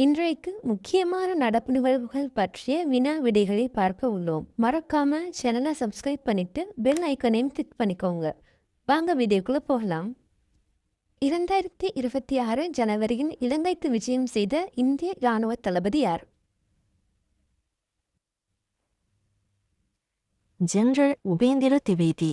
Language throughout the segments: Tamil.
இன்றைக்கு முக்கியமான நடப்பு நிகழ்வுகள் பற்றிய வினா விடைகளை பார்க்க உள்ளோம். மறக்காம சேனலை சப்ஸ்கிரைப் பண்ணிட்டு பெல் ஐக்கனையும் கிளிக் பண்ணிக்கோங்க. வாங்க வீடியோக்குள்ள போகலாம். 2026 ஜனவரியில் இலங்கைக்கு விஜயம் செய்த இந்திய இராணுவ தளபதி யார்? ஜெனரல் உபேந்திர திவேதி.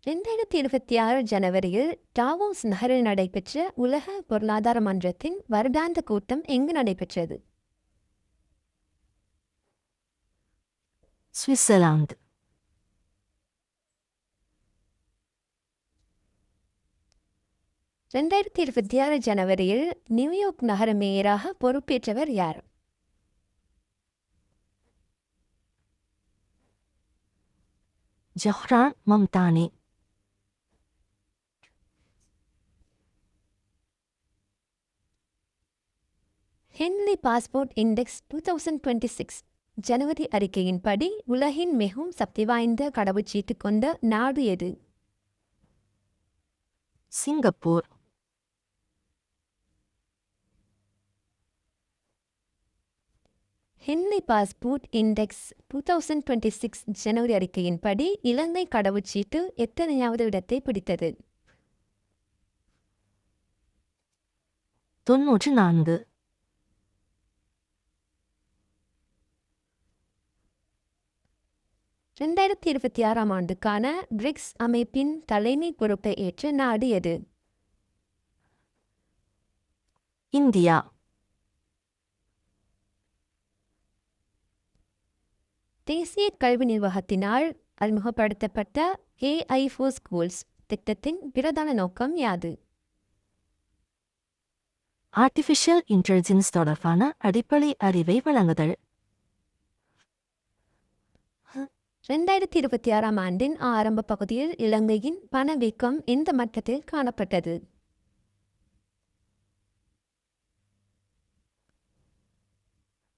2026 ஜனவரியில் டாவோஸ் நகரில் நடைபெற்ற உலக பொருளாதார மன்றத்தின் வருடாந்த கூட்டம் எங்கு நடைபெற்றது? சுவிட்சர்லாந்து. 2026 ஜனவரியில் நியூயார்க் நகர மேயராக பொறுப்பேற்றவர் யார்? Zahran Mamdani. Henle passport index 2026 ஜனவரி அறிக்கையின்படி உலகின் மிகவும் சக்தி வாய்ந்த கடவுச்சீட்டு கொண்ட நாடு எது? சிங்கப்பூர். ஹென்லி பாஸ்போர்ட் இண்டெக்ஸ் 2026 ஜனவரி அறிக்கையின்படி இலங்கை கடவுச்சீட்டு எத்தனையாவது இடத்தை பிடித்தது? 94. 2026 ஆண்டுக்கான பிரிக்ஸ் அமைப்பின் தலைமை பொறுப்பை ஏற்ற நாடு எது? இந்தியா. தேசிய கல்வி நிர்வாகத்தினால் அறிமுகப்படுத்தப்பட்ட AI for Schools திட்டத்தின் பிரதான நோக்கம் யாது? ஆர்டிஃபிஷியல் இன்டெலிஜென்ஸ் தொடர்பான அடிப்படை அறிவை வழங்குதல். 2026 ஆண்டின் ஆரம்ப பகுதியில் இலங்கையின் பணவீக்கம் எந்த மட்டத்தில் காணப்பட்டது?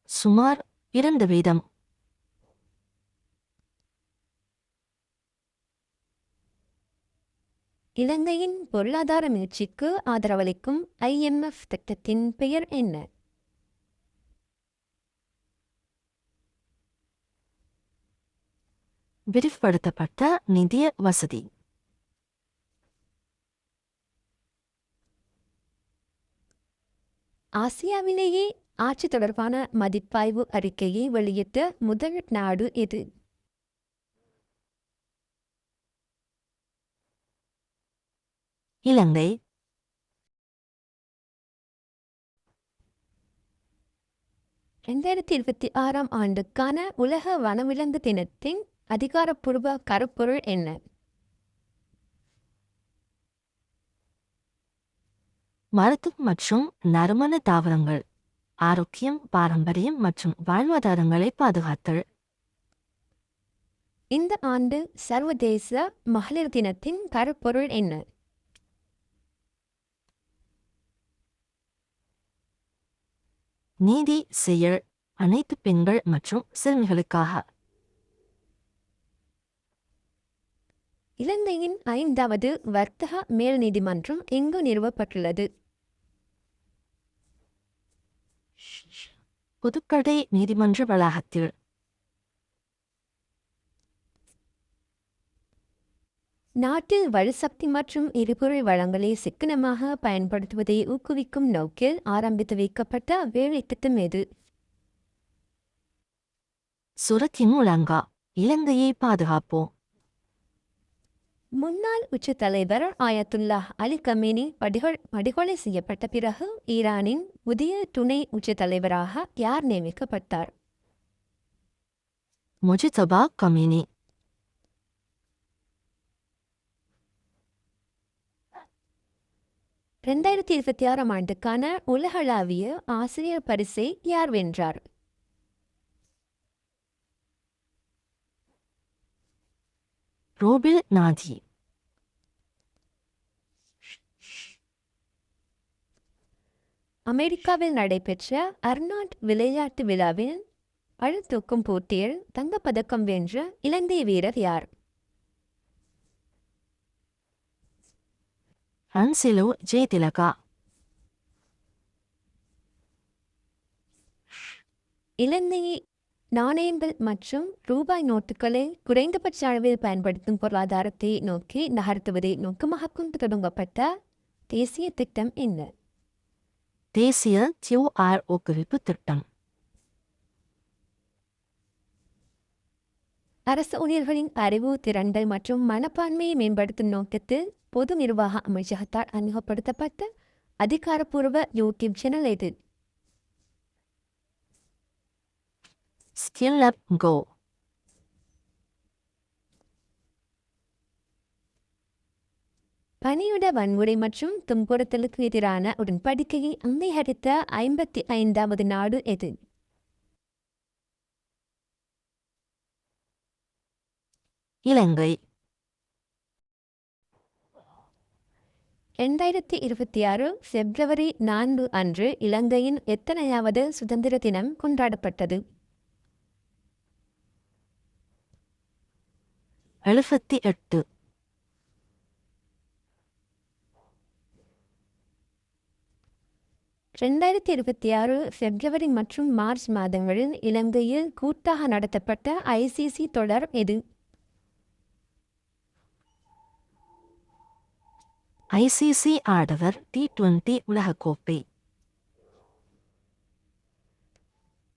சுமார் 2%. இலங்கையின் பொருளாதார முயற்சிக்கு ஆதரவளிக்கும் IMF திட்டத்தின் பெயர் என்ன? விரிவுபடுத்தப்பட்ட நிதிய வசதி. ஆசியாவிலேயே ஆட்சி தொடர்பான மதிப்பாய்வு அறிக்கையை வெளியிட்ட முதல் நாடு எது? இலங்கை. 2026 ஆண்டுக்கான உலக வனவிலங்கு தினத்தின் அதிகாரப்பூர்வ கருப்பொருள் என்ன? மருத்துவம் மற்றும் நறுமண தாவரங்கள், ஆரோக்கியம், பாரம்பரியம் மற்றும் வாழ்வாதாரங்களை பாதுகாத்தல். இந்த ஆண்டு சர்வதேச மகளிர் தினத்தின் கருப்பொருள் என்ன? நீதி செயல் அனைத்து பெண்கள் மற்றும் சிறுமிகளுக்காக. இலங்கையின் 5வது வர்த்தக மேல் நீதிமன்றம் எங்கு நிறுவப்பட்டுள்ளது? புதுக்கடை நீதிமன்ற வளாகத்தில். நாட்டில் வலுசக்தி மற்றும் எரிபொருள் வளங்களை சிக்கனமாக பயன்படுத்துவதை ஊக்குவிக்கும் நோக்கில் ஆரம்பித்து வைக்கப்பட்ட வேலை திட்டம் எது? சுரக்கின் முழங்கா இலங்கையை பாதுகாப்போம். முன்னாள் உச்ச தலைவர் ஆயத்துல்லா அலி கமேனி படுகொலை செய்யப்பட்ட பிறகு ஈரானின் புதிய துணை உச்ச தலைவராக யார் நியமிக்கப்பட்டார்? முஜிதபா கமினி. 2026 ஆண்டுக்கான உலகளாவிய ஆசிரியர் பரிசை யார் வென்றார்? ரோபில் நாதி. அமெரிக்காவில் நடைபெற்ற அர்னால்ட் விளையாட்டு விழாவில் அழுத்தூக்கும் போட்டியில் தங்கப்பதக்கம் வென்ற இலங்கை வீரர் யார்? ஹன்சிலு ஜெயதிலகா. இலங்கை நாணயங்கள் மற்றும் ரூபாய் நோட்டுகளை குறைந்தபட்ச அளவில் பயன்படுத்தும் பொருளாதாரத்தை நோக்கி நகர்த்துவதை நோக்கமாக கொண்டு தொடங்கப்பட்ட தேசிய திட்டம் என்ன? தேசிய QR ஊக்குவிப்பு திட்டம். அரசு ஊழியர்களின் அறிவு திறன்கள் மற்றும் மனப்பான்மையை மேம்படுத்தும் நோக்கத்தில் பொது நிர்வாக அமைச்சகத்தால் அறிமுகப்படுத்தப்பட்ட அதிகாரப்பூர்வ யூடியூப் சேனல் எது? ஸ்கில் அப் கோ. பணியிட வன்முறை மற்றும் துன்புறுத்தலுக்கு எதிரான உடன்படிக்கையை அங்கீகரித்த 55வது நாடு எது? இலங்கை. 2026 பிப்ரவரி 4 அன்று இலங்கையின் எத்தனையாவது சுதந்திர தினம் கொண்டாடப்பட்டது? 78. 2026 பிப்ரவரி மற்றும் மார்ச் மாதங்களில் இலங்கையில் கூட்டாக நடத்தப்பட்ட ICC தொடர் எது? ICC ஆடவர் T20 உலகக்கோப்பை.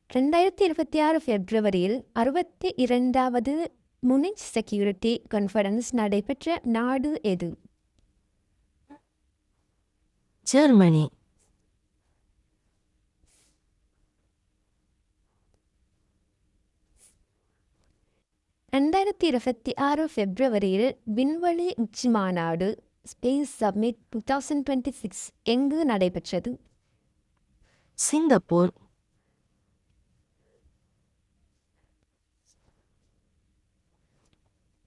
2026 பிப்ரவரியில் 62வது முனிச் செக்யூரிட்டி கான்ஃபரன்ஸ் நடைபெற்ற நாடு எது? ஜெர்மனி. 2026 பிப்ரவரியில் விண்வெளி உச்சி மாநாடு ஸ்பேஸ் சப்மிட் 2026 எங்கு நடைபெற்றது? சிங்கப்பூர்.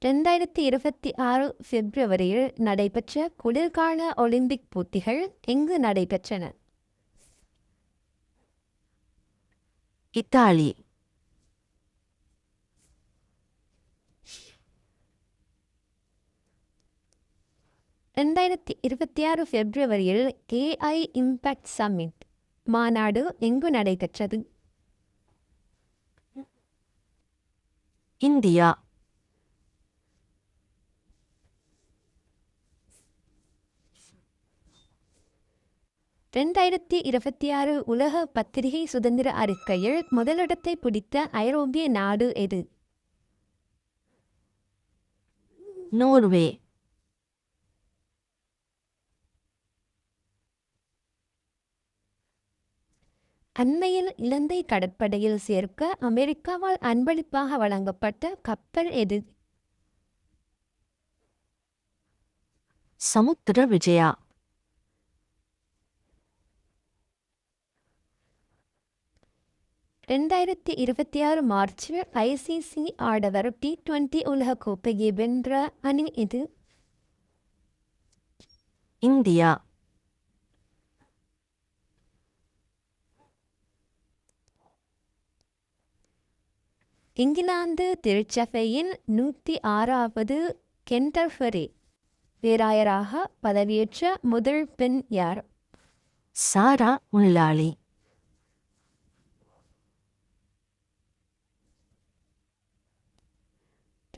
2026 பிப்ரவரியில் நடைபெற்ற குளிர்கால ஒலிம்பிக் போட்டிகள் எங்கு நடைபெற்றன? இத்தாலி. 2026 பிப்ரவரியில் AI இம்பாக்ட் சம்மிட் மாநாடு எங்கு நடைபெற்றது? இந்தியா. 2026 உலக பத்திரிகை சுதந்திர அறிக்கையில் முதலிடத்தை பிடித்த ஐரோப்பிய நாடு எது? நோர்வே. அண்மையில் இலங்கை கடற்படையில் சேர்க்க அமெரிக்காவால் அன்பளிப்பாக வழங்கப்பட்ட கப்பல் எது? சமுத்திர விஜயா. 2026 மார்ச்சில் ICC ஆடவர் T20 உலக கோப்பையை வென்ற அணி எது? இந்தியா. இங்கிலாந்து திருச்சபையின் 106வது கென்டர்பரி பேராயராக பதவியேற்ற முதல் பெண் யார்? சாரா முல்லாளி.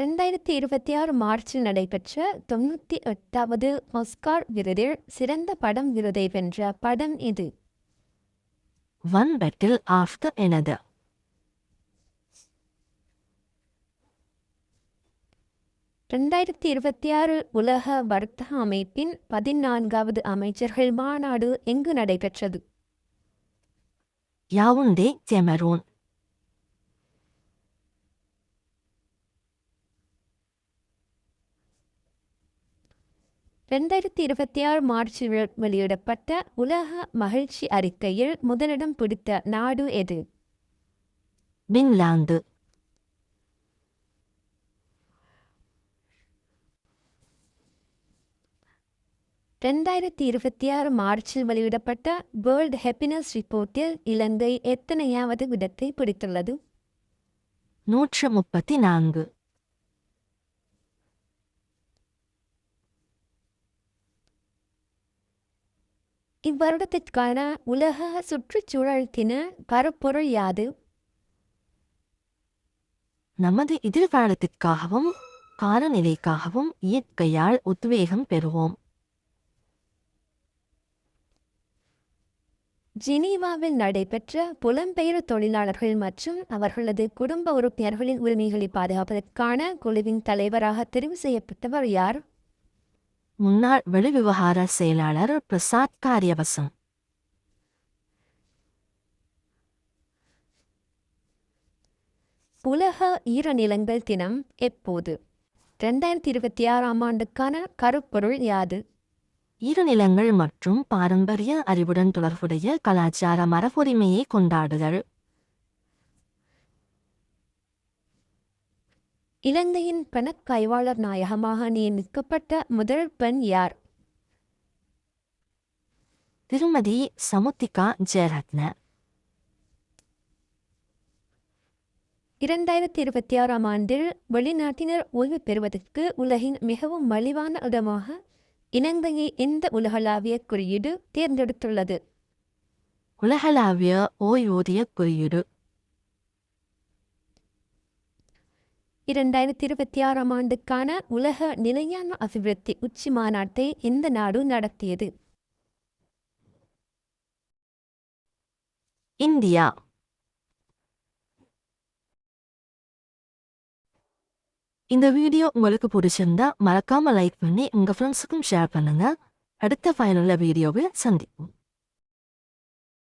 2026 மார்ச்சில் நடைபெற்ற 98வது ஆஸ்கார் விருதில் சிறந்த படம் விருதை வென்ற படம் எது? One battle after another. 2026 உலக வர்த்தக அமைப்பின் 14வது அமைச்சர்கள் மாநாடு எங்கு நடைபெற்றது? யாவுண்டே கெமரூன். 2026 மார்ச்சில் வெளியிடப்பட்ட உலக மகிழ்ச்சி அறிக்கையில் முதலிடம் பிடித்த நாடு எது? பின்லாந்து. 2026 மார்ச்சில் வெளியிடப்பட்ட வேர்ல்ட் ஹாப்பினஸ் ரிப்போர்ட்டில் இலங்கை எத்தனையாவது இடத்தை பிடித்துள்ளது? 134. இவ்வருடத்திற்கான உலக சுற்றுச்சூழல் தின கருப்பொருள் யாது? நமது எதிர்காலத்திற்காகவும் காலநிலைக்காகவும் இயற்கையால் உத்வேகம் பெறுவோம். ஜெனீவாவில் நடைபெற்ற புலம்பெயர் தொழிலாளர்கள் மற்றும் அவர்களது குடும்ப உறுப்பினர்களின் உரிமைகளை பாதுகாப்பதற்கான குழுவின் தலைவராக தெரிவு செய்யப்பட்டவர் யார்? முன்னாள் வெளிவிவகார செயலாளர் பிரசாத் காரியவசம். உலக ஈரநிலங்கள் தினம் எப்போது? 2026ஆம் ஆண்டுக்கான கருப்பொருள் யாது? ஈரநிலங்கள் மற்றும் பாரம்பரிய அறிவுடன் தொடர்புடைய கலாச்சார மரபுரிமையை கொண்டாடுதல். இலங்கையின் பணக்காய்வாளர் நாயகமாக நியமிக்கப்பட்ட முதல் பெண் யார்? திருமதி சமுத்திகா ஜெயரத்ன. 2026ஆம் ஆண்டில் வெளிநாட்டினர் ஓய்வு பெறுவதற்கு உலகின் மிகவும் மலிவான இடமாக இலங்கையை எந்த உலகளாவிய குறியீடு தேர்ந்தெடுத்துள்ளது? உலகளாவிய ஓய்வூதிய குறியீடு. 2026ஆம் ஆண்டுக்கான உலக நிலையான அபிவிருத்தி உச்சி மாநாட்டை எந்த நாடு நடத்தியது? இந்தியா. இந்த வீடியோ உங்களுக்கு பிடிச்சிருந்தா மறக்காம லைக் பண்ணி உங்க ஃப்ரெண்ட்ஸுக்கும் ஷேர் பண்ணுங்க. அடுத்த பயனுள்ள வீடியோவில் சந்திப்போம்.